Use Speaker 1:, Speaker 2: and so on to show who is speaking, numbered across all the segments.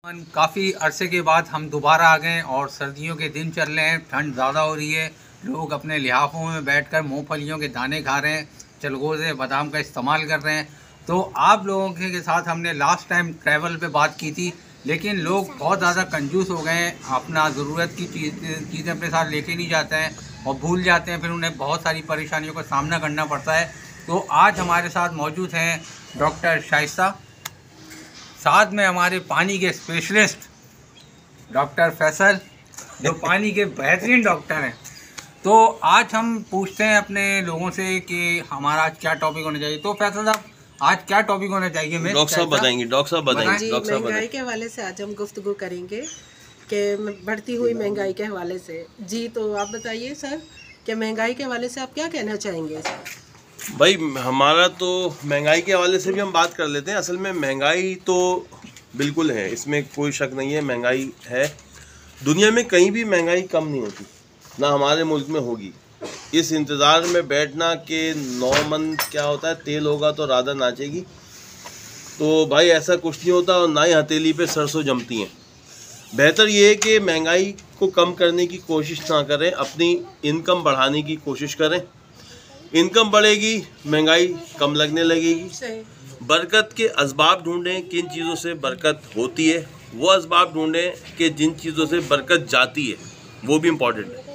Speaker 1: काफ़ी अरसे के बाद हम दोबारा आ गए और सर्दियों के दिन चल रहे हैं, ठंड ज़्यादा हो रही है। लोग अपने लिहाफों में बैठकर मूंगफलियों के दाने खा रहे हैं, चलगोज़े बादाम का इस्तेमाल कर रहे हैं। तो आप लोगों के साथ हमने लास्ट टाइम ट्रैवल पे बात की थी, लेकिन लोग बहुत ज़्यादा कंजूस हो गए हैं, अपना ज़रूरत की चीज़ें अपने साथ लेके नहीं जाते हैं और भूल जाते हैं, फिर उन्हें बहुत सारी परेशानियों का सामना करना पड़ता है। तो आज हमारे साथ मौजूद हैं डॉक्टर शाइस्ता, साथ में हमारे पानी के स्पेशलिस्ट डॉक्टर फैसल, जो पानी के बेहतरीन डॉक्टर हैं। तो आज हम पूछते हैं अपने लोगों से कि हमारा आज क्या टॉपिक होना चाहिए। तो फैसल साहब, आज क्या टॉपिक होना चाहिए? मैं
Speaker 2: डॉक्टर साहब बताएंगे। डॉक्टर साहब बताएंगे।
Speaker 3: महंगाई के हवाले से आज हम गुफ्तगू करेंगे कि बढ़ती हुई महंगाई के हवाले से। जी, तो आप बताइए सर कि महंगाई के हवाले से आप क्या कहना चाहेंगे?
Speaker 2: भाई, हमारा तो महंगाई के हवाले से भी हम बात कर लेते हैं। असल में महंगाई तो बिल्कुल है, इसमें कोई शक नहीं है, महंगाई है। दुनिया में कहीं भी महंगाई कम नहीं होती, ना हमारे मुल्क में होगी। इस इंतज़ार में बैठना कि 9 मन क्या होता है, तेल होगा तो राधा नाचेगी, तो भाई ऐसा कुछ नहीं होता। और ना ही हथेली पे सरसों जमती हैं। बेहतर ये है कि महंगाई को कम करने की कोशिश ना करें, अपनी इनकम बढ़ाने की कोशिश करें। इनकम बढ़ेगी, महंगाई कम लगने लगेगी। बरकत के असबाब ढूंढें, किन चीज़ों से बरकत होती है, वो असबाब ढूंढें कि जिन चीज़ों से बरकत जाती है, वो भी इम्पॉर्टेंट है।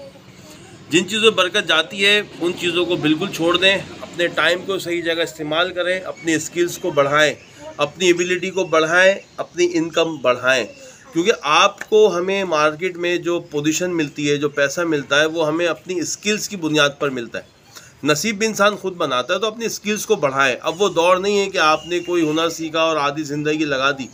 Speaker 2: जिन चीज़ों से बरकत जाती है उन चीज़ों को बिल्कुल छोड़ दें। अपने टाइम को सही जगह इस्तेमाल करें, अपनी स्किल्स को बढ़ाएं, अपनी एबिलिटी को बढ़ाएं, अपनी इनकम बढ़ाएं। क्योंकि आपको हमें मार्केट में जो पोजीशन मिलती है, जो पैसा मिलता है, वो हमें अपनी स्किल्स की बुनियाद पर मिलता है। नसीब भी इंसान खुद बनाता है। तो अपनी स्किल्स को बढ़ाएं। अब वो दौर नहीं है कि आपने कोई हुनर सीखा और आधी ज़िंदगी लगा दी।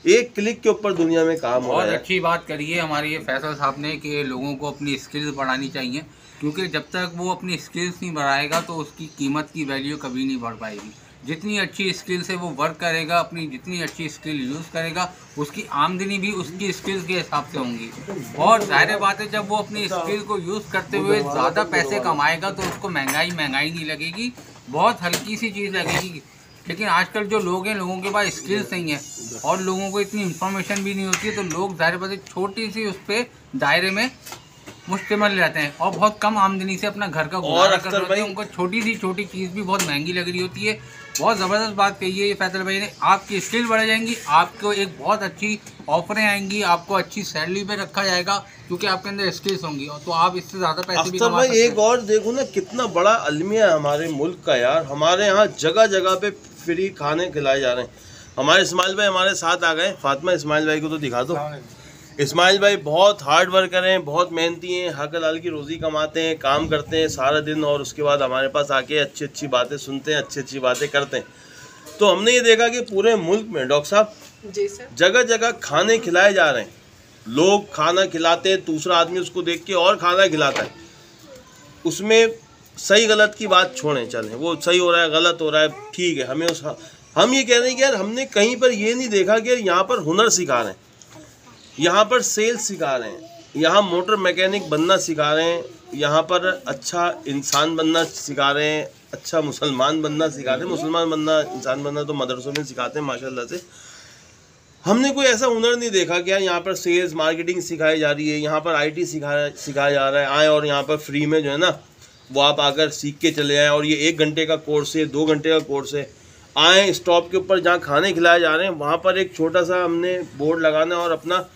Speaker 2: एक क्लिक के ऊपर दुनिया में काम हो रहा है।
Speaker 1: बहुत अच्छी बात करी है हमारे ये फैसल साहब ने कि लोगों को अपनी स्किल्स बढ़ानी चाहिए, क्योंकि जब तक वो अपनी स्किल्स नहीं बढ़ाएगा तो उसकी कीमत की वैल्यू कभी नहीं बढ़ पाएगी। जितनी अच्छी स्किल से वो वर्क करेगा, अपनी जितनी अच्छी स्किल यूज़ करेगा, उसकी आमदनी भी उसकी स्किल्स के हिसाब से होंगी। और जाहिर बात है, जब वो अपनी स्किल को यूज़ करते हुए ज़्यादा पैसे कमाएगा तो उसको महंगाई नहीं लगेगी, बहुत हल्की सी चीज़ लगेगी। लेकिन आजकल जो लोग हैं, लोगों के पास स्किल्स नहीं है और लोगों को इतनी इन्फॉर्मेशन भी नहीं होती है, तो लोग जाहिर बात है छोटी सी उस पर दायरे में मुश्तमिल रहते हैं और बहुत कम आमदनी से अपना घर का गुजारा कर रहे होते हैं। उनको छोटी सी छोटी चीज़ भी बहुत महंगी लग रही होती है। बहुत ज़बरदस्त बात कही है ये फैसल भाई ने। आपकी स्किल बढ़ जाएंगी, आपको एक बहुत अच्छी ऑफरें आएंगी, आपको अच्छी सैलरी पे रखा जाएगा क्योंकि आपके अंदर स्किल्स होंगी, और तो आप इससे ज़्यादा पैसे भी कमा सकते हैं।
Speaker 2: एक और देखो ना, कितना बड़ा अलमिया है हमारे मुल्क का यार। हमारे यहाँ जगह जगह पे फ्री खाने खिलाए जा रहे हैं। हमारे इस्माइल भाई हमारे साथ आ गए। फातिमा, इस्माइल भाई को तो दिखा दो। इस्माइल भाई बहुत हार्ड वर्कर हैं, बहुत मेहनती हैं, हक हलाल की रोज़ी कमाते हैं, काम करते हैं सारा दिन, और उसके बाद हमारे पास आके अच्छी अच्छी बातें सुनते हैं, अच्छी अच्छी बातें करते हैं। तो हमने ये देखा कि पूरे मुल्क में डॉक्टर साहब,
Speaker 3: जी सर,
Speaker 2: जगह जगह खाने खिलाए जा रहे हैं। लोग खाना खिलाते हैं, दूसरा आदमी उसको देख के और खाना खिलाता है। उसमें सही गलत की बात छोड़ें, चलें वो सही हो रहा है गलत हो रहा है ठीक है। हम ये कह रहे हैं कि यार हमने कहीं पर ये नहीं देखा कि यहाँ पर हुनर सिखा रहे हैं, यहाँ पर सेल्स सिखा रहे हैं, यहाँ मोटर मैकेनिक बनना सिखा रहे हैं, यहाँ पर अच्छा इंसान बनना सिखा रहे हैं, अच्छा मुसलमान बनना सिखा रहे हैं। मुसलमान बनना, इंसान बनना तो मदरसों में सिखाते हैं माशाल्लाह से। हमने कोई ऐसा हुनर नहीं देखा कि यार यहाँ पर सेल्स मार्केटिंग सिखाई जा रही है, यहाँ पर IT सिखाया जा रहा है। आए और यहाँ पर फ्री में जो है ना, वो आप आकर सीख के चले आएँ। और ये 1 घंटे का कोर्स है, 2 घंटे का कोर्स है। आएँ स्टॉप के ऊपर जहाँ खाने खिलाए जा रहे हैं, वहाँ पर एक छोटा सा हमने बोर्ड लगाना और अपना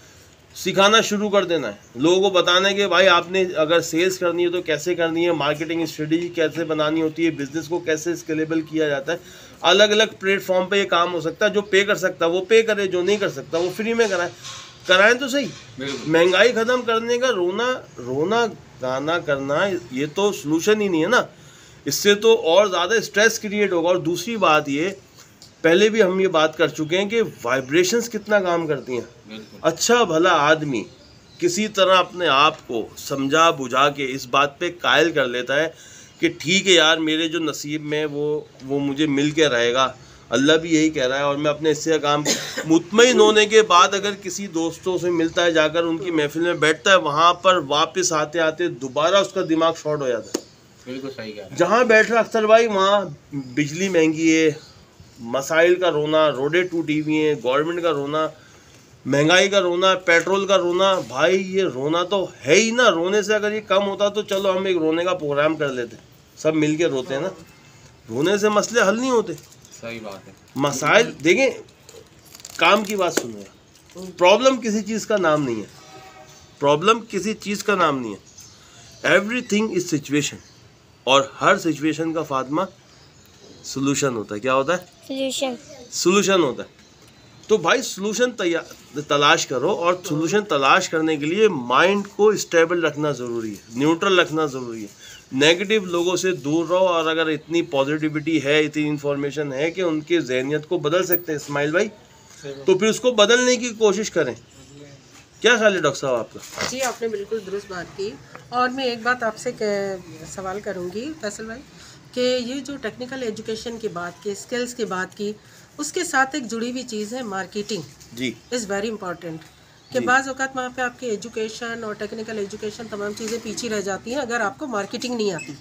Speaker 2: सिखाना शुरू कर देना है। लोगों को बताना है कि भाई आपने अगर सेल्स करनी है तो कैसे करनी है, मार्केटिंग स्ट्रेटेजी कैसे बनानी होती है, बिजनेस को कैसे स्केलेबल किया जाता है। अलग अलग प्लेटफॉर्म पे ये काम हो सकता है। जो पे कर सकता है वो पे करे, जो नहीं कर सकता वो फ्री में कराएं तो सही। महंगाई ख़त्म करने का रोना गाना करना ये तो सोल्यूशन ही नहीं है ना। इससे तो और ज़्यादा स्ट्रेस क्रिएट होगा। और दूसरी बात ये, पहले भी हम ये बात कर चुके हैं कि वाइब्रेशंस कितना काम करती हैं। अच्छा भला आदमी किसी तरह अपने आप को समझा बुझा के इस बात पे कायल कर लेता है कि ठीक है यार, मेरे जो नसीब में वो मुझे मिल के रहेगा। अल्लाह भी यही कह रहा है। और मैं अपने इससे काम मुतमईन होने के बाद अगर किसी दोस्तों से मिलता है, जाकर उनकी महफिल में बैठता है, वहाँ पर वापस आते आते दोबारा उसका दिमाग शॉर्ट हो जाता है।
Speaker 1: बिल्कुल सही कहा।
Speaker 2: जहाँ बैठ रहा अख्तर भाई, वहाँ बिजली महंगी है, मसाइल का रोना, रोडें टूटी हुई हैं, गवर्नमेंट का रोना, महंगाई का रोना, पेट्रोल का रोना, भाई ये रोना तो है ही ना। रोने से अगर ये कम होता तो चलो हम एक रोने का प्रोग्राम कर लेते, सब मिलके रोते हैं ना। रोने से मसले हल नहीं होते।
Speaker 1: सही बात है।
Speaker 2: मसाइल देखें, काम की बात सुनो यार, प्रॉब्लम किसी चीज़ का नाम नहीं है, प्रॉब्लम किसी चीज़ का नाम नहीं है। एवरीथिंग इज सिचुएशन, और हर सिचुएशन का फातिमा सोल्यूशन होता है। क्या होता है? सोल्यूशन होता है। तो भाई सोल्यूशन तलाश करो, और सोल्यूशन तलाश करने के लिए माइंड को स्टेबल रखना ज़रूरी है, न्यूट्रल रखना ज़रूरी है। नेगेटिव लोगों से दूर रहो, और अगर इतनी पॉजिटिविटी है, इतनी इन्फॉर्मेशन है कि उनकी जहनियत को बदल सकते हैं इस्माइल भाई, तो फिर उसको बदलने की कोशिश करें। क्या ख्याल है डॉक्टर साहब आपका?
Speaker 3: जी, आपने बिल्कुल दुरुस्त बात की। और मैं एक बात आपसे सवाल करूंगी फैसल भाई, कि ये जो टेक्निकल एजुकेशन की बात की, स्किल्स की बात की, उसके साथ एक जुड़ी हुई चीज़ है मार्केटिंग।
Speaker 2: जी,
Speaker 3: इज़ वेरी इंपॉर्टेंट। कि बाज़ औक़ात वहाँ पे आपकी एजुकेशन और टेक्निकल एजुकेशन तमाम चीज़ें पीछे रह जाती हैं अगर आपको मार्केटिंग नहीं आती।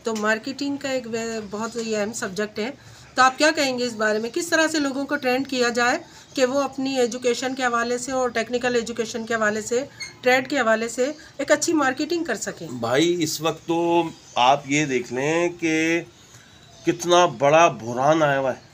Speaker 3: तो मार्केटिंग का एक बहुत ही अहम सब्जेक्ट है। तो आप क्या कहेंगे इस बारे में, किस तरह से लोगों को ट्रेंड किया जाए कि वो अपनी एजुकेशन के हवाले से और टेक्निकल एजुकेशन के हवाले से, ट्रेड के हवाले से एक अच्छी मार्केटिंग कर सकें?
Speaker 2: भाई इस वक्त तो आप ये देख लें कि कितना बड़ा बुहरान आया हुआ है।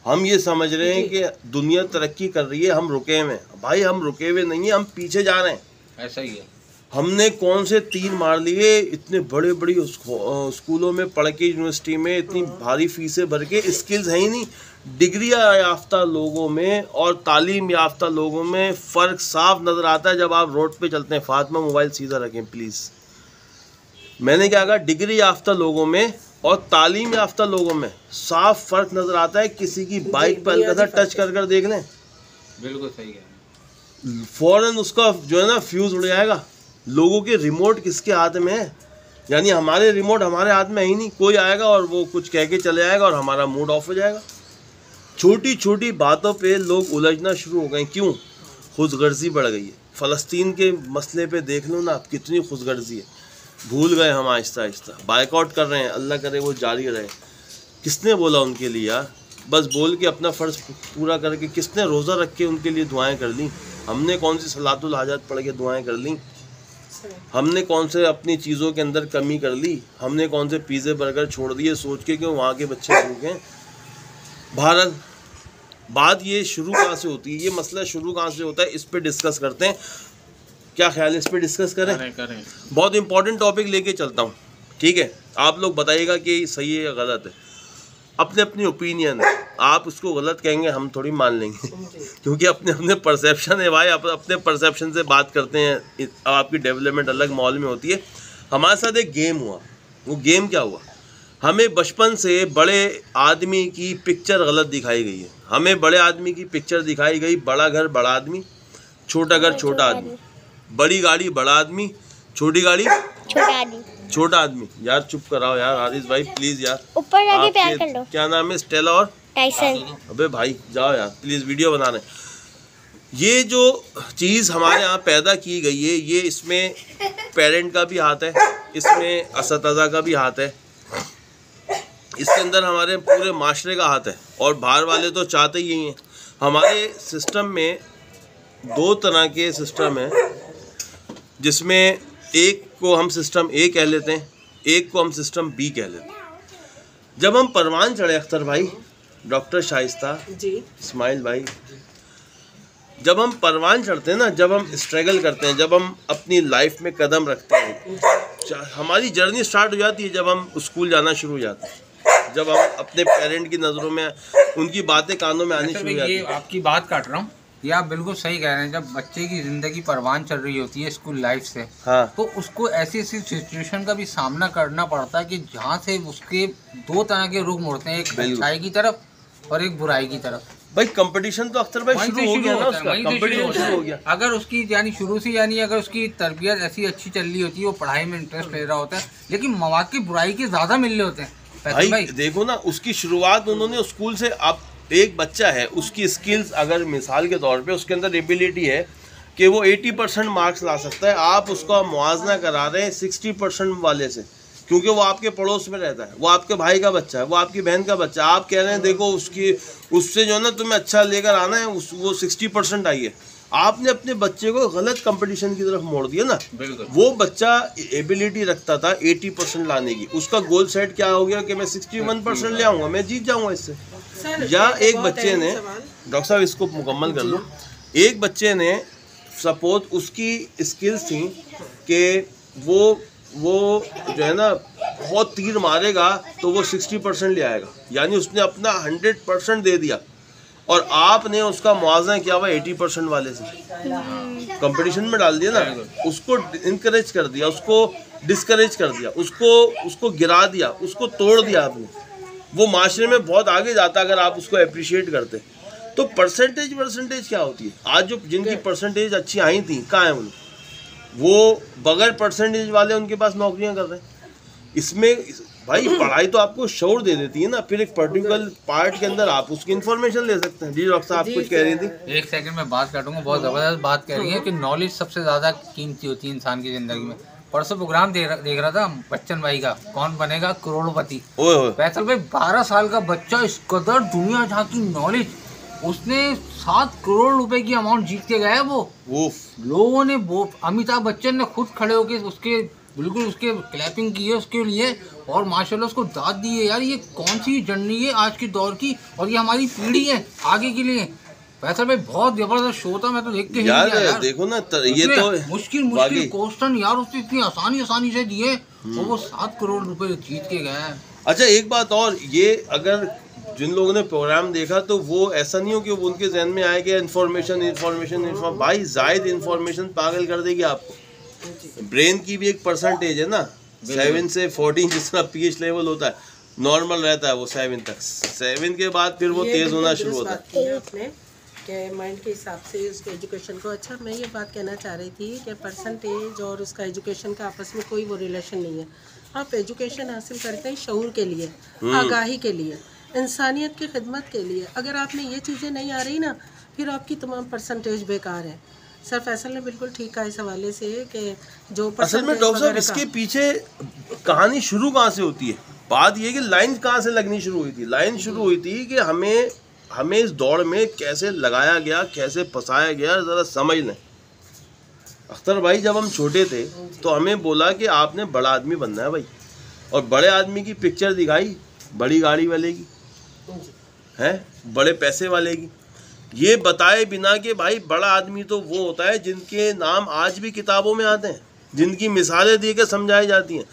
Speaker 2: हम ये समझ रहे हैं कि दुनिया तरक्की कर रही है, हम रुके हुए हैं। भाई हम रुके हुए नहीं हैं, हम पीछे जा रहे हैं।
Speaker 1: ऐसा ही है।
Speaker 2: हमने कौन से तीर मार लिए, इतने बड़े बड़ी स्कूलों में पढ़ के, यूनिवर्सिटी में इतनी भारी फीसें भर के, स्किल्स है ही नहीं। डिग्री याफ्ता लोगों में और तालीम याफ्ता लोगों में फ़र्क साफ नज़र आता है जब आप रोड पे चलते हैं। फातिमा मोबाइल सीधा रखें प्लीज़। मैंने क्या कहा? डिग्री याफ्ता लोगों में और तालीम याफ्ता लोगों में साफ फ़र्क नज़र आता है। किसी की बाइक पर हल्का सा टच कर देख लें,
Speaker 1: बिल्कुल सही है,
Speaker 2: फ़ौरन उसका जो है ना फ्यूज़ उड़ जाएगा। लोगों के रिमोट किसके हाथ में है? यानी हमारे रिमोट हमारे हाथ में है ही नहीं। कोई आएगा और वो कुछ कह के चले जाएगा और हमारा मूड ऑफ हो जाएगा। छोटी छोटी बातों पे लोग उलझना शुरू हो गए। क्यों? खुदगर्जी बढ़ गई है। फ़लस्तीन के मसले पे देख लो ना आप, कितनी खुदगर्जी है। भूल गए हम आहिस्ता आहिस्ता, बायकॉट कर रहे हैं। अल्लाह करे वो जारी रहे। किसने बोला उनके लिए यार? बस बोल के अपना फ़र्ज़ पूरा करके, किसने रोज़ा रख के उनके लिए दुआएं कर ली? हमने कौन सी सलातुल हाजात पढ़ के दुआएं कर ली? हमने कौन से अपनी चीज़ों के अंदर कमी कर ली? हमने कौन से पिज़्ज़े बर्गर छोड़ दिए सोच के कि वहाँ के बच्चे भूखे? भारत, बात ये शुरू कहाँ से होती है? ये मसला शुरू कहाँ से होता है? इस पे डिस्कस करते हैं। क्या ख्याल है? इस पे डिस्कस करें?
Speaker 1: करें।
Speaker 2: बहुत इंपॉर्टेंट टॉपिक लेके चलता हूँ, ठीक है? आप लोग बताइएगा कि सही है या गलत है। अपने अपनी ओपिनियन है, आप उसको गलत कहेंगे हम थोड़ी मान लेंगे क्योंकि अपने अपने परसेप्शन है भाई। आप अपने परसेप्शन से बात करते हैं। आपकी डेवलपमेंट अलग माहौल में होती है। हमारे साथ एक गेम हुआ। वो गेम क्या हुआ? हमें बचपन से बड़े आदमी की पिक्चर गलत दिखाई गई है। हमें बड़े आदमी की पिक्चर दिखाई गई, बड़ा घर बड़ा आदमी, छोटा घर छोटा आदमी, बड़ी गाड़ी बड़ा आदमी, छोटी गाड़ी छोटा आदमी। यार चुप कराओ यार हारिस भाई प्लीज यार।
Speaker 4: ऊपर जाके प्यार कर लो।
Speaker 2: क्या नाम है? स्टेला और
Speaker 4: टाइसन।
Speaker 2: अबे भाई जाओ यार प्लीज, वीडियो बना रहे हैं। ये जो चीज़ हमारे यहाँ पैदा की गई है, ये इसमें पेरेंट का भी हाथ है, इसमें असतज़ा का भी हाथ है, इसके अंदर हमारे पूरे माशरे का हाथ है। और बाहर वाले तो चाहते ही हैं। हमारे सिस्टम में दो तरह के सिस्टम हैं, जिसमें एक को हम सिस्टम ए कह लेते हैं, एक को हम सिस्टम बी कह लेते हैं। जब हम परवान चढ़े अख्तर भाई, डॉक्टर शाइस्ता
Speaker 3: जी,
Speaker 2: इस्माइल भाई, जब हम परवान चढ़ते हैं ना, जब हम स्ट्रगल करते हैं, जब हम अपनी लाइफ में कदम रखते हैं, हमारी जर्नी स्टार्ट हो जाती है जब हम स्कूल जाना शुरू हो जाते हैं, जब हम अपने पेरेंट की नज़रों में उनकी बातें कानों में आनी शुरू हो जाती है।
Speaker 1: आपकी बात काट रहा हूँ, ये आप बिल्कुल सही कह रहे हैं। जब बच्चे की ज़िंदगी परवान चल रही होती है स्कूल लाइफ से,
Speaker 2: हाँ,
Speaker 1: तो उसको ऐसी ऐसी सिचुएशन का भी सामना करना पड़ता है कि जहाँ से उसके दो तरह के रुख मुड़ते हैं, एक अच्छाई की तरफ और एक बुराई की तरफ।
Speaker 2: भाई कंपटीशन तो अख्तर भाई शुरू हो गया ना, उसका कंपटीशन शुरू हो गया।
Speaker 1: अगर उसकी यानी शुरू से, यानी अगर उसकी तरबियत ऐसी अच्छी चल रही होती है, वो पढ़ाई में इंटरेस्ट ले रहा होता है, लेकिन मौके बुराई के ज़्यादा मिल रहे होते हैं।
Speaker 2: भाई देखो ना, उसकी शुरुआत उन्होंने स्कूल से, अब एक बच्चा है, उसकी स्किल्स अगर मिसाल के तौर पे उसके अंदर एबिलिटी है कि वो 80% मार्क्स ला सकता है, आप उसका मुआवजा करा रहे हैं 60% वाले से क्योंकि वो आपके पड़ोस में रहता है, वो आपके भाई का बच्चा है, वो आपकी बहन का बच्चा है। आप कह रहे हैं देखो उससे जो है ना तुम्हें अच्छा लेकर आना है, वो 60% आई है। आपने अपने बच्चे को गलत कंपटीशन की तरफ मोड़ दिया ना। वो बच्चा एबिलिटी रखता था 80% लाने की, उसका गोल सेट क्या हो गया कि मैं 61% ले आऊँगा, मैं जीत जाऊँगा इससे। या एक बच्चे ने, डॉक्टर साहब इसको मुकम्मल कर लो, एक बच्चे ने सपोज उसकी स्किल्स थी कि वो जो है ना बहुत तीर मारेगा तो वो 60% ले आएगा, यानी उसने अपना 100% दे दिया और आपने उसका मुआवजा किया हुआ 80% वाले से कंपटीशन में डाल दिया ना। उसको इनकरेज कर दिया, उसको डिस्करेज कर दिया, उसको गिरा दिया, उसको तोड़ दिया आपने। वो माशरे में बहुत आगे जाता अगर आप उसको अप्रिशिएट करते। तो परसेंटेज क्या होती है? आज जो जिनकी परसेंटेज अच्छी आई थी कहाँ है वो बगैर परसेंटेज वाले उनके पास नौकरियां कर रहे हैं। इसमें भाई पढ़ाई तो आपको शौर दे देती है ना, फिर एक पर्टिकुलर पार्ट के अंदर आप उसकी इन्फॉर्मेशन ले सकते हैं। जी डॉक्टर साहब आप कुछ कह रही थी।
Speaker 1: एक सेकंड में बात काटूंगा, बहुत ज़बरदस्त बात कह रही है कि नॉलेज सबसे ज़्यादा कीमती होती है इंसान की ज़िंदगी में। परसों प्रोग्राम देख रहा था बच्चन भाई का, कौन बनेगा करोड़पति। फैसल भाई 12 साल का बच्चा, इस कदर दुनिया जहाँ की नॉलेज, उसने 7 करोड़ रुपए की अमाउंट जीत के गया है। वो लोगों ने, वो अमिताभ बच्चन ने खुद खड़े होकर उसके बिल्कुल उसके क्लैपिंग की है उसके लिए, और माशाल्लाह उसको दाद दी है। यार ये कौन सी जर्नी है आज के दौर की, और ये हमारी पीढ़ी है आगे के लिए। वैसे भाई बहुत जबरदस्त शो था, मैं तो देख के
Speaker 2: यार देखो ना ये तो
Speaker 1: मुश्किल क्वेश्चन यार उसने इतनी आसानी से दिए और वो 7 करोड़ रुपए जीत के गया है।
Speaker 2: अच्छा एक बात और, ये अगर जिन लोगों ने प्रोग्राम देखा तो वो ऐसा नहीं हो कि उनके जहन में आए कि इन्फॉर्मेशन भाई जायद इन्फॉर्मेशन पागल कर देगी आपको। ब्रेन की भी एक परसेंटेज है ना, 7 से 14 जितना पीएच लेवल होता है, नॉर्मल रहता है वो 7 तक। 7 के बाद फिर वो तेज होना शुरू होता है
Speaker 3: आपने के माइंड के हिसाब से उसके एजुकेशन को। अच्छा मैं ये बात कहना चाह रही थी कि परसेंटेज और उसका एजुकेशन का आपस में कोई वो रिलेशन नहीं है। आप एजुकेशन हासिल करते हैं शऊर के लिए, आगाही के लिए, इंसानियत की खिदमत के लिए। अगर आप में ये चीज़ें नहीं आ रही ना, फिर आपकी तमाम परसेंटेज बेकार है। सर फैसल ने बिल्कुल ठीक कहा इस हवाले से कि जो
Speaker 2: असल में डॉक्टर साहब इसके पीछे कहानी शुरू कहाँ से होती है? बात ये कि लाइन कहाँ से लगनी शुरू हुई थी? लाइन शुरू हुई थी कि हमें इस दौड़ में कैसे लगाया गया, कैसे फंसाया गया, ज़रा समझ लें। अख्तर भाई जब हम छोटे थे तो हमें बोला कि आपने बड़ा आदमी बनना है भाई, और बड़े आदमी की पिक्चर दिखाई बड़ी गाड़ी वाले की है, बड़े पैसे वाले की, ये बताए बिना कि भाई बड़ा आदमी तो वो होता है जिनके नाम आज भी किताबों में आते हैं, जिनकी मिसालें दी के समझाई जाती हैं।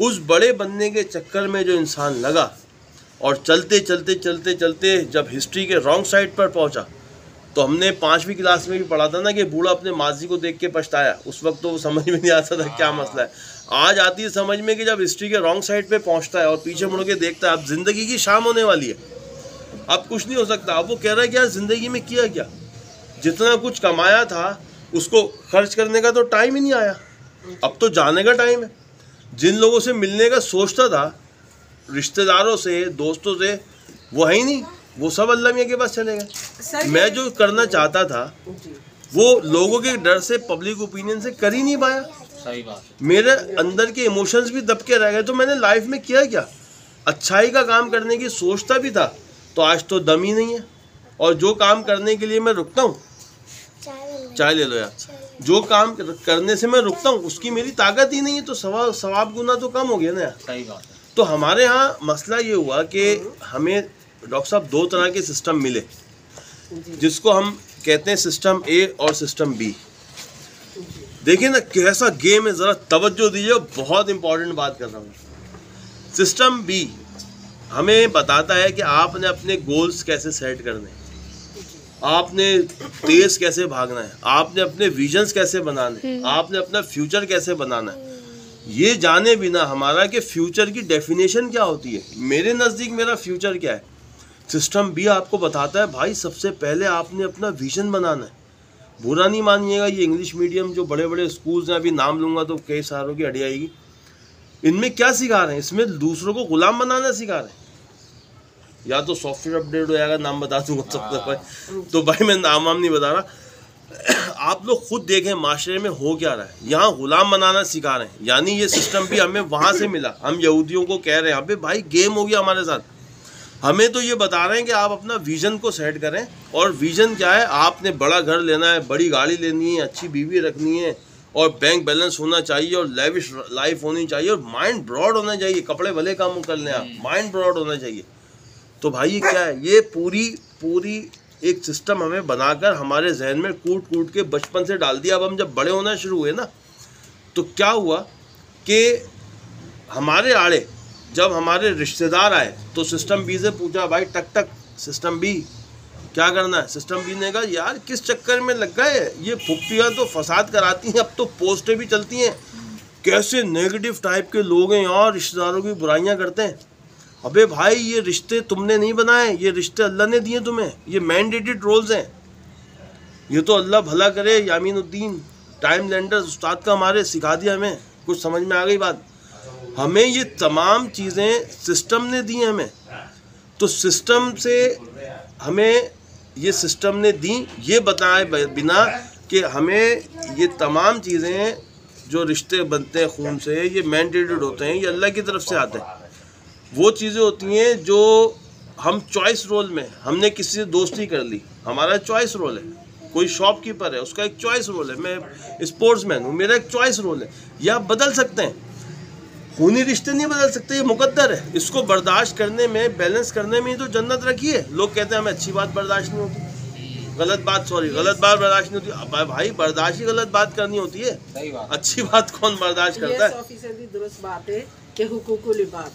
Speaker 2: उस बड़े बनने के चक्कर में जो इंसान लगा और चलते जब हिस्ट्री के रॉन्ग साइड पर पहुंचा, तो हमने 5वीं क्लास में भी पढ़ा था ना कि बूढ़ा अपने माजी को देख के पछताया। उस वक्त तो वो समझ में नहीं आता था क्या मसला है। आज आती है समझ में कि जब हिस्ट्री के रॉन्ग साइड पे पहुंचता है और पीछे मुड़ के देखता है अब ज़िंदगी की शाम होने वाली है, अब कुछ नहीं हो सकता। अब वो कह रहा है कि यार ज़िंदगी में किया क्या, जितना कुछ कमाया था उसको खर्च करने का तो टाइम ही नहीं आया, अब तो जाने का टाइम है। जिन लोगों से मिलने का सोचता था, रिश्तेदारों से, दोस्तों से, वो है ही नहीं, वो सब अल्लाह मियां के पास चले गए। मैं जो करना चाहता था वो लोगों के डर से, पब्लिक ओपिनियन से कर ही नहीं पाया।
Speaker 1: सही बात।
Speaker 2: मेरे अंदर के इमोशंस भी दब के रह गए। तो मैंने लाइफ में किया क्या? अच्छाई का काम करने की सोचता भी था, तो आज तो दम ही नहीं है। और जो काम करने के लिए मैं रुकता हूँ, चाय ले लो यार, जो काम करने से मैं रुकता हूँ उसकी मेरी ताकत ही नहीं है, तो सवाब गुना तो कम हो गया ना यार।
Speaker 1: सही बात है।
Speaker 2: तो हमारे यहाँ मसला ये हुआ कि हमें डॉक्टर साहब 2 तरह के सिस्टम मिले, जिसको हम कहते हैं सिस्टम ए और सिस्टम बी। देखिए ना कैसा गेम है, ज़रा तवज्जो दीजिए, बहुत इंपॉर्टेंट बात कर रहा हूँ। सिस्टम बी हमें बताता है कि आपने अपने गोल्स कैसे सेट करने हैं, आपने तेज कैसे भागना है, आपने अपने विजन्स कैसे बनाने हैं, आपने अपना फ्यूचर कैसे बनाना है। ये जाने बिना हमारा कि फ्यूचर की डेफिनेशन क्या होती है, मेरे नज़दीक मेरा फ्यूचर क्या है, सिस्टम बी आपको बताता है भाई सबसे पहले आपने अपना विजन बनाना है। बुरा नहीं मानिएगा, ये इंग्लिश मीडियम जो बड़े बड़े स्कूल्स हैं, अभी नाम लूँगा तो कई सारों की हड्डी आएगी, इनमें क्या सिखा रहे हैं? इसमें दूसरों को गुलाम बनाना सिखा रहे हैं। या तो सॉफ्टवेयर अपडेट हो जाएगा, नाम बता दूंगा सबसे पहले, तो भाई मैं नाम नहीं बता रहा। आप लोग खुद देखें माशरे में हो क्या रहा है। यहाँ गुलाम बनाना सिखा रहे हैं, यानी ये सिस्टम भी हमें वहाँ से मिला। हम यहूदियों को कह रहे हैं अबे भाई गेम हो गया हमारे साथ। हमें तो ये बता रहे हैं कि आप अपना विज़न को सेट करें, और विज़न क्या है, आपने बड़ा घर लेना है, बड़ी गाड़ी लेनी है, अच्छी बीवी रखनी है, और बैंक बैलेंस होना चाहिए, और लेविश लाइफ होनी चाहिए, और माइंड ब्रॉड होना चाहिए। कपड़े भले काम कर लें आप, माइंड ब्रॉड होना चाहिए। तो भाई ये क्या है, ये पूरी एक सिस्टम हमें बनाकर हमारे जहन में कूट के बचपन से डाल दिया। अब हम जब बड़े होना शुरू हुए ना, तो क्या हुआ कि हमारे आड़े जब हमारे रिश्तेदार आए तो सिस्टम बी से पूछा, भाई टक सिस्टम बी क्या करना है। सिस्टम बी ने कहा यार किस चक्कर में लग गए, ये फुफ्तियाँ तो फसाद कराती हैं, अब तो पोस्टें भी चलती हैं, कैसे नेगेटिव टाइप के लोग हैं यार, रिश्तेदारों की बुराइयां करते हैं। अबे भाई ये रिश्ते तुमने नहीं बनाए, ये रिश्ते अल्लाह ने दिए तुम्हें, ये मैंडेटेड रोल्स हैं। ये तो अल्लाह भला करे, यामीनुद्दीन टाइम लैंडर्स उस्ताद का हमारे सिखा दिया, हमें कुछ समझ में आ गई बात। हमें ये तमाम चीज़ें सिस्टम ने दी हैं हमें, तो सिस्टम से हमें ये सिस्टम ने दी, ये बताए बिना कि हमें ये तमाम चीज़ें जो रिश्ते बनते हैं खून से, ये मैंडेटेड होते हैं, ये अल्लाह की तरफ से आते हैं। वो चीज़ें होती हैं जो हम चॉइस रोल में, हमने किसी से दोस्ती कर ली, हमारा चॉइस रोल है। कोई शॉपकीपर है, उसका एक चॉइस रोल है, मैं स्पोर्ट्समैन हूँ, मेरा एक चॉइस रोल है। ये आप बदल सकते हैं, खूनी रिश्ते नहीं बदल सकते, ये मुकद्दर है। इसको बर्दाश्त करने में, बैलेंस करने में ही तो जन्नत रखी है। लोग कहते हैं हमें अच्छी बात बर्दाश्त नहीं होती, गलत बात बर्दाश्त नहीं होती। भाई बर्दाश्त ही गलत बात करनी होती है, अच्छी बात कौन बर्दाश्त करता है।
Speaker 3: 100% दुरुस्त बात है कि हुकूकुल इबाद,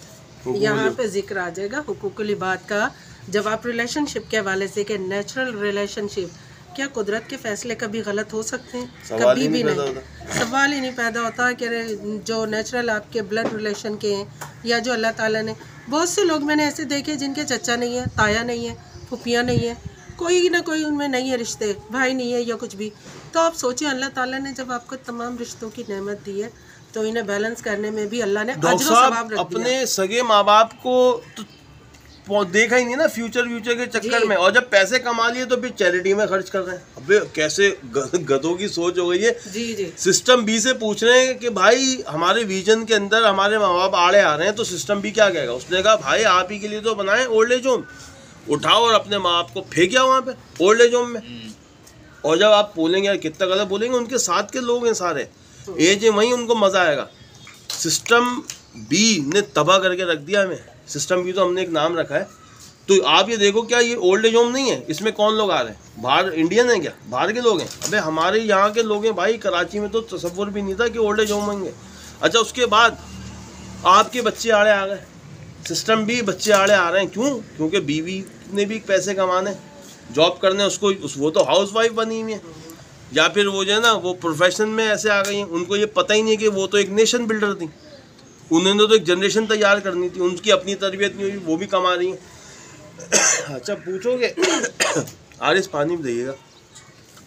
Speaker 3: यहाँ पे जिक्र आ जाएगा हुकूकुल इबाद का। जब आप रिलेशनशिप के हवाले से कि नेचुरल रिलेशनशिप, क्या कुदरत के फैसले कभी गलत हो सकते हैं? कभी भी नहीं, सवाल ही नहीं पैदा होता कि जो नेचुरल आपके ब्लड रिलेशन के हैं, या जो अल्लाह ताला ने, बहुत से लोग मैंने ऐसे देखे जिनके चचा नहीं है, ताया नहीं है, फुफियाँ नहीं है, कोई ना कोई उनमें नहीं है रिश्ते, भाई नहीं है या कुछ भी। तो आप सोचिए अल्लाह ताला ने जब आपको तमाम रिश्तों की नेमत दी है, तो इन्हें बैलेंस करने में भी अल्लाह ने अजर व सवाब रख दिया।
Speaker 2: अपने सगे माँ बाप को तो देखा ही नहीं ना फ्यूचर के चक्कर में, और जब पैसे कमा लिए तो फिर चैरिटी में खर्च कर रहे हैं। अबे कैसे गधों की सोच हो गई है।
Speaker 3: जी
Speaker 2: सिस्टम बी से पूछ रहे हैं कि भाई हमारे विजन के अंदर हमारे माँ बाप आड़े आ रहे हैं, तो सिस्टम बी क्या कहेगा? उसने कहा भाई आप ही के लिए तो बनाए ओल्ड एज होम, उठाओ और अपने माँ बाप को फेंक आओ वहाँ पे ओल्ड एज होम में। और जब आप बोलेंगे यार कितना गलत बोलेंगे, उनके साथ के लोग हैं सारे, एज है वहीं, उनको मज़ा आएगा। सिस्टम बी ने तबाह करके रख दिया हमें। सिस्टम बी तो हमने एक नाम रखा है। तो आप ये देखो, क्या ये ओल्ड एज होम नहीं है? इसमें कौन लोग आ रहे हैं? बाहर इंडियन है क्या? बाहर के लोग हैं? अबे हमारे यहाँ के लोग हैं भाई। कराची में तो तसव्वुर भी नहीं था कि ओल्ड एज होम होंगे। अच्छा, उसके बाद आपके बच्चे आड़े आ गए, सिस्टम भी बच्चे आड़े आ रहे हैं। क्यों? क्योंकि बीवी ने भी पैसे कमाने, जॉब करने, उसको वो तो हाउस वाइफ बनी हुई है, या फिर वो जो है ना वो प्रोफेशन में ऐसे आ गई हैं, उनको ये पता ही नहीं है कि वो तो एक नेशन बिल्डर थी, उन्होंने तो एक जनरेशन तैयार करनी थी, उनकी अपनी तरबियत नहीं हुई, वो भी कमा रही हैं। अच्छा पूछोगे आरिस पानी भी देइएगा,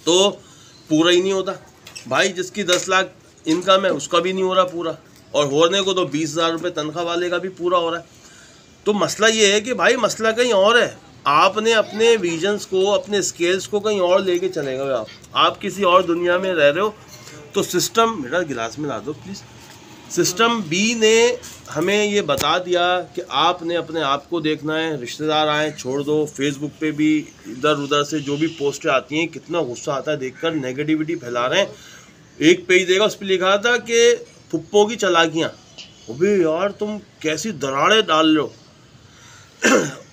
Speaker 2: तो पूरा ही नहीं होता भाई। जिसकी 10 लाख इनकम है उसका भी नहीं हो रहा पूरा, और होने को तो 20,000 रुपये तनख्वाह वाले का भी पूरा हो रहा है। तो मसला ये है कि भाई मसला कहीं और है। आपने अपने विजन्स को, अपने स्केल्स को कहीं और लेके चले गए, आप किसी और दुनिया में रह रहे हो। तो सिस्टम, मेरा गिलास में ला दो प्लीज़। सिस्टम बी ने हमें ये बता दिया कि आपने अपने आप को देखना है, रिश्तेदार आए छोड़ दो। फेसबुक पे भी इधर उधर से जो भी पोस्टें आती हैं, कितना गुस्सा आता है देखकर, नेगेटिविटी फैला रहे हैं। एक पेज देगा, उस पर लिखा था कि फुप्पो की चालाकियाँ। अबे यार तुम कैसी दरारें डाल रहे हो,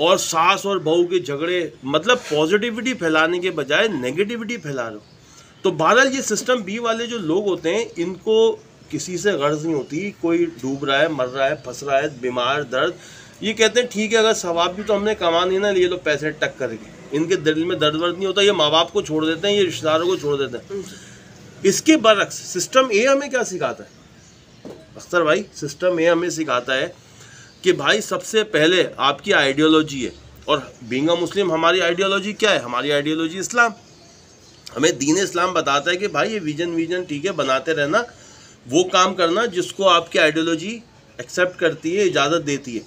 Speaker 2: और सास और बहू के झगड़े, मतलब पॉजिटिविटी फैलाने के बजाय नेगेटिविटी फैला रहे हो। तो बहरहाल ये सिस्टम बी वाले जो लोग होते हैं, इनको किसी से गर्ज नहीं होती, कोई डूब रहा है, मर रहा है, फंस रहा है, बीमार, दर्द, ये कहते हैं ठीक है अगर सवाब भी तो हमने कमा नहीं ना लिए, तो पैसे टक करके। इनके दिल में दर्द वर्द नहीं होता, ये माँ बाप को छोड़ देते हैं, ये रिश्तेदारों को छोड़ देते हैं। इसके बरक्स सिस्टम ए हमें क्या सिखाता है अख्तर भाई? सिस्टम ए हमें सिखाता है कि भाई सबसे पहले आपकी आइडियोलॉजी है, और बीइंग अ मुस्लिम हमारी आइडियोलॉजी क्या है? हमारी आइडियोलॉजी इस्लाम। हमें दीन इस्लाम बताता है कि भाई ये विजन ठीक है, बनाते रहना, वो काम करना जिसको आपकी आइडियोलॉजी एक्सेप्ट करती है, इजाज़त देती है।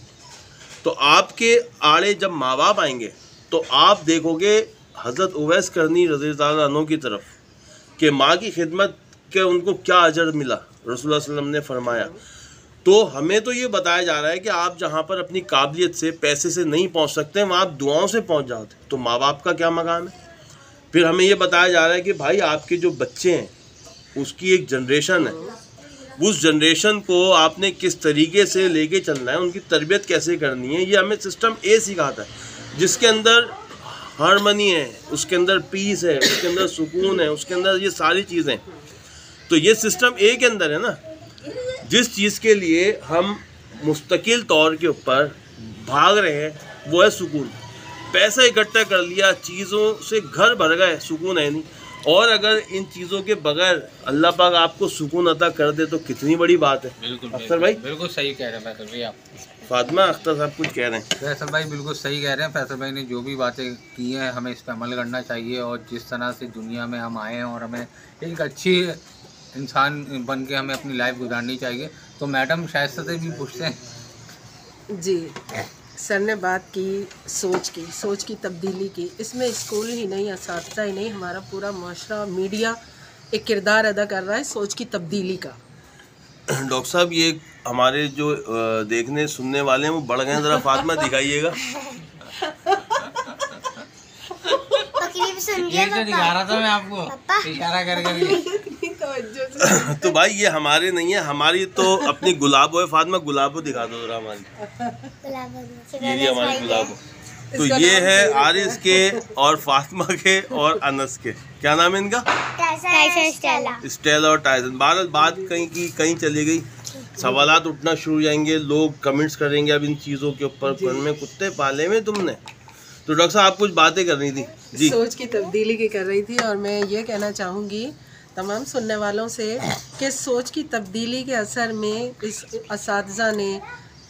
Speaker 2: तो आपके आड़े जब माँ बाप आएंगे, तो आप देखोगे हज़रत उवैस करनी रज़ी अल्लाह अन्हु की तरफ कि माँ की खिदमत के उनको क्या अजर मिला, रसूलुल्लाह सल्लल्लाहु अलैहि वसल्लम ने फरमाया। तो हमें तो ये बताया जा रहा है कि आप जहाँ पर अपनी काबिलियत से, पैसे से नहीं पहुँच सकते, वहाँ आप दुआओं से पहुँच जाते। तो माँ बाप का क्या मकाम है। फिर हमें ये बताया जा रहा है कि भाई आपके जो बच्चे हैं उसकी एक जनरेशन है, उस जनरेशन को आपने किस तरीके से लेके चलना है, उनकी तरबियत कैसे करनी है, ये हमें सिस्टम ए सिखाता है, जिसके अंदर हारमनी है, उसके अंदर पीस है, उसके अंदर सुकून है, उसके अंदर ये सारी चीज़ें। तो ये सिस्टम ए के अंदर है ना, जिस चीज़ के लिए हम मुस्तकिल तौर के ऊपर भाग रहे हैं वो है सुकून। पैसा इकट्ठा कर लिया, चीज़ों से घर भर गए, सुकून है नहीं। और अगर इन चीज़ों के बगैर अल्लाह पाक आपको सुकून अता कर दे तो कितनी बड़ी बात है।
Speaker 1: बिल्कुल
Speaker 2: अख्तर भाई,
Speaker 1: बिल्कुल सही कह रहे हैं फैसल भाई आप।
Speaker 2: फातिमा अख्तर साहब कुछ कह रहे हैं।
Speaker 1: फैसल भाई बिल्कुल सही कह रहे हैं। फैसल भाई ने जो भी बातें की हैं हमें इस पर अमल करना चाहिए, और जिस तरह से दुनिया में हम आए हैं और हमें एक अच्छी इंसान बन के हमें अपनी लाइफ गुजारनी चाहिए। तो मैडम शायद से भी पूछते हैं
Speaker 3: जी, सर ने बात की सोच की तब्दीली की। इसमें स्कूल ही नहीं, असातिज़ा ही नहीं, हमारा पूरा माशरा, मीडिया एक किरदार अदा कर रहा है सोच की तब्दीली का।
Speaker 2: डॉक्टर साहब ये हमारे जो देखने सुनने वाले हैं वो बढ़ गए, ज़रा फातिमा दिखाइएगा।
Speaker 1: ये तो दिखा रहा था मैं आपको इशारा कर करके।
Speaker 2: तो भाई ये हमारे नहीं है, हमारी तो अपनी गुलाबो है। फातिमा गुलाबो दिखा दो जरा हमारी, ये हमारी गुलाबो। तो ये है आरिस के और फातिमा के और अनस के, क्या नाम है इनका? स्टेला और टाइसन। बात कहीं की कहीं चली गई, सवालात उठना शुरू हो जाएंगे, लोग कमेंट्स करेंगे अब इन चीज़ों के ऊपर, घर में कुत्ते पाले में तुमने। तो डॉक्टर साहब आप कुछ बातें कर रही थी जी।
Speaker 3: सोच की तब्दीली की कर रही थी, और मैं ये कहना चाहूँगी तमाम सुनने वालों से कि सोच की तब्दीली के असर में इस असातिज़ा ने,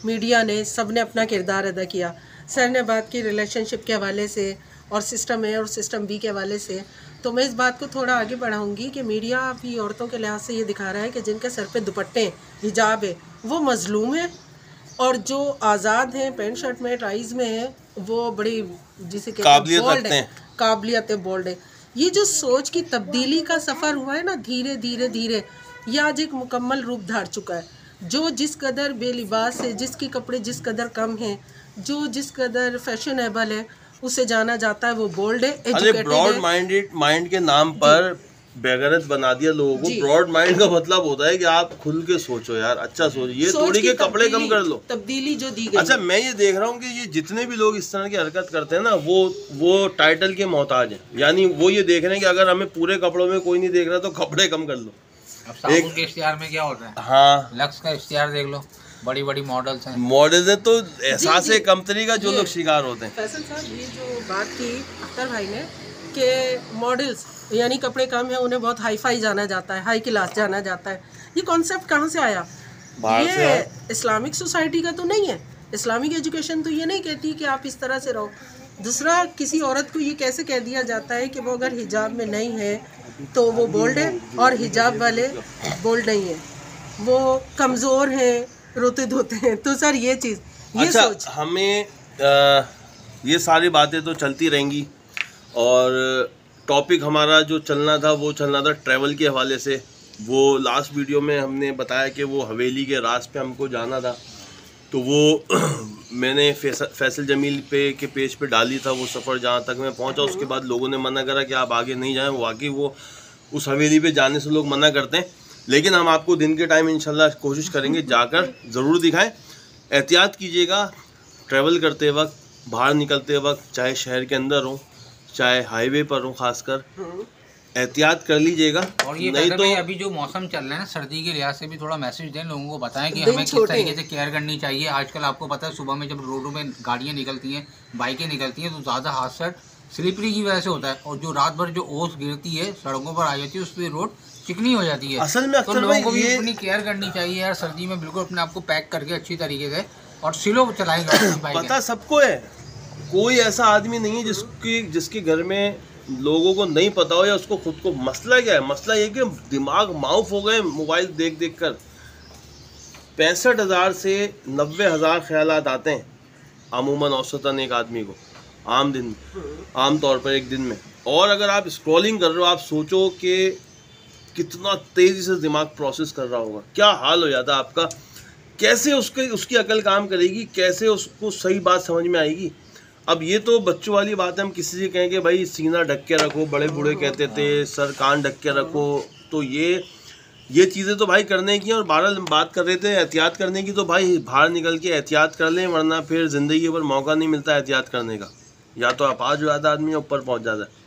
Speaker 3: मीडिया ने, सब ने अपना किरदार अदा किया। सर ने बात की रिलेशनशिप के हवाले से और सिस्टम ए और सिस्टम बी के हवाले से, तो मैं इस बात को थोड़ा आगे बढ़ाऊंगी कि मीडिया भी औरतों के लिहाज से ये दिखा रहा है कि जिनके सर पे दुपट्टे, हिजाब है, वो मजलूम है, और जो आज़ाद हैं, पैंट शर्ट में, टाइज में है, वो बड़ी जिसे कहते हैं बोल्ड है, काबिलियत है, बोल्ड है। ये जो सोच की तब्दीली का सफ़र हुआ है ना, धीरे धीरे धीरे ये आज एक मुकम्मल रूप धार चुका है। जो जिस कदर बेलिबास है, जिसके कपड़े जिस कदर कम हैं, जो जिस कदर फैशनेबल है, उसे जाना जाता है वो बोल्ड है, एजुकेटेड है।
Speaker 2: ब्रॉड माइंड के नाम पर बेगरत बना दिया लोगों को। ब्रॉड माइंड का मतलब होता है कि आप खुल के सोचो यार, अच्छा सोचो, ये थोड़ी के कपड़े कम कर लो,
Speaker 3: तब्दीली जो दी गई।
Speaker 2: अच्छा मैं ये देख रहा हूँ कि ये जितने भी लोग इस तरह की हरकत करते हैं ना, वो टाइटल के मोहताज हैं। यानी वो ये देख रहे हैं कि अगर हमें पूरे कपड़ों में कोई नहीं देख रहा तो कपड़े कम कर लो।
Speaker 1: अब साबुन के इश्तिहार में क्या होता है?
Speaker 2: हाँ,
Speaker 1: लक्स का इश्तिहार देख लो, बड़ी बड़ी मॉडल्स हैं।
Speaker 2: मॉडल्स हैं तो एहसास कमतरी का जो लोग शिकार होते हैं।
Speaker 3: फैसल साहब, ये जो बात की अख्तर भाई ने कि मॉडल्स यानी कपड़े कम है, उन्हें बहुत हाई फाई जाना जाता है, हाई क्लास जाना जाता है, ये कॉन्सेप्ट कहाँ से आया? ये इस्लामिक सोसाइटी का तो नहीं है। इस्लामिक एजुकेशन तो ये नहीं कहती कि आप इस तरह से रहो। दूसरा, किसी औरत को ये कैसे कह दिया जाता है कि वो अगर हिजाब में नहीं है तो वो बोल्ड है, और हिजाब वाले बोल्ड नहीं है, वो कमज़ोर हैं, रोते धोते हैं। तो सर ये चीज़, ये
Speaker 2: अच्छा,
Speaker 3: सोच
Speaker 2: हमें ये सारी बातें तो चलती रहेंगी, और टॉपिक हमारा जो चलना था ट्रैवल के हवाले से। वो लास्ट वीडियो में हमने बताया कि वो हवेली के रास पे हमको जाना था, तो वो मैंने फैसल जमील के पेज पे डाली था वो सफ़र, जहाँ तक मैं पहुँचा। उसके बाद लोगों ने मना करा कि आप आगे नहीं जाएं। वाकई वो उस हवेली पे जाने से लोग मना करते हैं, लेकिन हम आपको दिन के टाइम इंशाल्लाह कोशिश करेंगे जाकर ज़रूर दिखाएं। एहतियात कीजिएगा ट्रैवल करते वक्त, बाहर निकलते वक्त, चाहे शहर के अंदर हो चाहे हाईवे पर हो, खासकर एहतियात कर लीजिएगा।
Speaker 1: और ये नहीं तो अभी जो मौसम चल रहा है ना, सर्दी के लिहाज से भी थोड़ा मैसेज दें लोगों को, बताएं कि हमें किस तरीके से केयर करनी चाहिए। आजकल आपको पता है सुबह में जब रोडों में गाड़ियाँ निकलती हैं, बाइकें निकलती हैं, तो ज़्यादा हादसा स्लिपरी की वजह से होता है, और जो रात भर जो ओस गिरती है सड़कों पर आ जाती है, उस पर रोड चिकनी हो जाती है।
Speaker 2: असल में
Speaker 1: तो लोगों को भी अपनी केयर करनी चाहिए यार, सर्दी में बिल्कुल अपने आप को पैक करके अच्छी तरीके से, और स्लो चलाएंगे।
Speaker 2: पता सबको है, कोई ऐसा आदमी नहीं है जिसके घर में लोगों को नहीं पता हो या उसको खुद को। मसला क्या है? मसला ये कि दिमाग माउफ हो गए मोबाइल देख देख कर। 65,000 से 90,000 ख्यालात आते हैं अमूमन औसतन एक आदमी को आम तौर पर एक दिन में। और अगर आप स्क्रॉलिंग कर रहे हो, आप सोचो कि कितना तेज़ी से दिमाग प्रोसेस कर रहा होगा, क्या हाल हो जाता आपका, कैसे उसकी अकल काम करेगी, कैसे उसको सही बात समझ में आएगी। अब ये तो बच्चों वाली बात है, हम किसी से कहेंगे भाई सीना ढक के रखो, बड़े बूढ़े कहते थे सर कान ढक के रखो, तो ये चीज़ें तो भाई करने की। और बात कर रहे थे एहतियात करने की, तो भाई बाहर निकल के एहतियात कर लें, वरना फिर ज़िंदगी पर मौका नहीं मिलता एहतियात करने का, या तो अपाज हो जाता आदमी ऊपर पहुंच जाता है।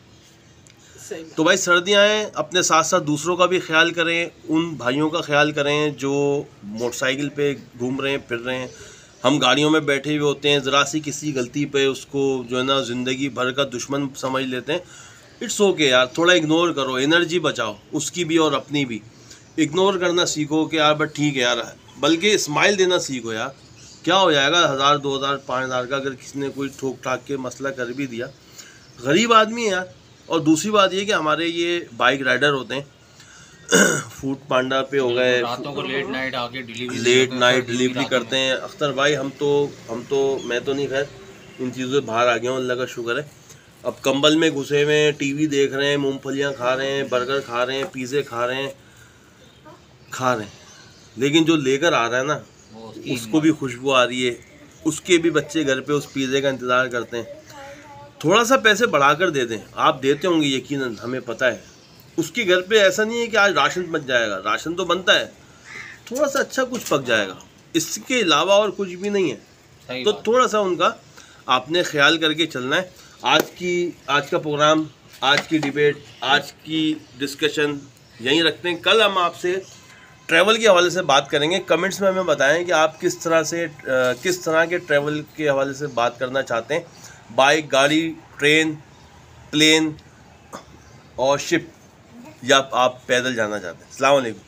Speaker 2: तो भाई सर्दियाँ हैं, अपने साथ साथ दूसरों का भी ख्याल करें, उन भाइयों का ख्याल करें जो मोटरसाइकिल पे घूम रहे हैं फिर रहे हैं। हम गाड़ियों में बैठे हुए होते हैं, ज़रा सी किसी गलती पे उसको जो है ना ज़िंदगी भर का दुश्मन समझ लेते हैं। इट्स ओके यार, थोड़ा इग्नोर करो, एनर्जी बचाओ उसकी भी और अपनी भी। इग्नोर करना सीखो कि यार बट ठीक है यार, बल्कि स्माइल देना सीखो यार। क्या हो जाएगा 1000 2000 5000 का अगर किसी ने कोई ठोक ठाक के मसला कर भी दिया, गरीब आदमी है यार। और दूसरी बात ये कि हमारे ये बाइक राइडर होते हैं, फूड पांडा पे हो गए,
Speaker 1: रातों को लेट नाइट आके
Speaker 2: डिलीवरी करते हैं। अख्तर भाई हम तो मैं तो नहीं, खैर इन चीज़ों से बाहर आ गया हूँ, अल्लाह का शुक्र है। अब कंबल में घुसे हुए हैं, टीवी देख रहे हैं, मूंगफलियाँ खा रहे हैं, बर्गर खा रहे हैं, पिज़्ज़े खा रहे हैं, लेकिन जो लेकर आ रहा है ना उसको भी खुशबू आ रही है, उसके भी बच्चे घर पे उस पिज़्ज़े का इंतज़ार करते हैं। थोड़ा सा पैसे बढ़ाकर दे दें, आप देते होंगे यकीनन, हमें पता है। उसके घर पे ऐसा नहीं है कि आज राशन बच जाएगा, राशन तो बनता है, थोड़ा सा अच्छा कुछ पक जाएगा, इसके अलावा और कुछ भी नहीं है। तो थोड़ा सा उनका आपने ख्याल करके चलना है। आज का प्रोग्राम, आज की डिबेट, आज की डिस्कशन यहीं रखते हैं। कल हम आपसे ट्रैवल के हवाले से बात करेंगे। कमेंट्स में हमें बताएं कि आप किस तरह के ट्रैवल के हवाले से बात करना चाहते हैं, बाइक, गाड़ी, ट्रेन, प्लेन और शिप, या आप पैदल जाना चाहते हैं। अस्सलाम वालेकुम।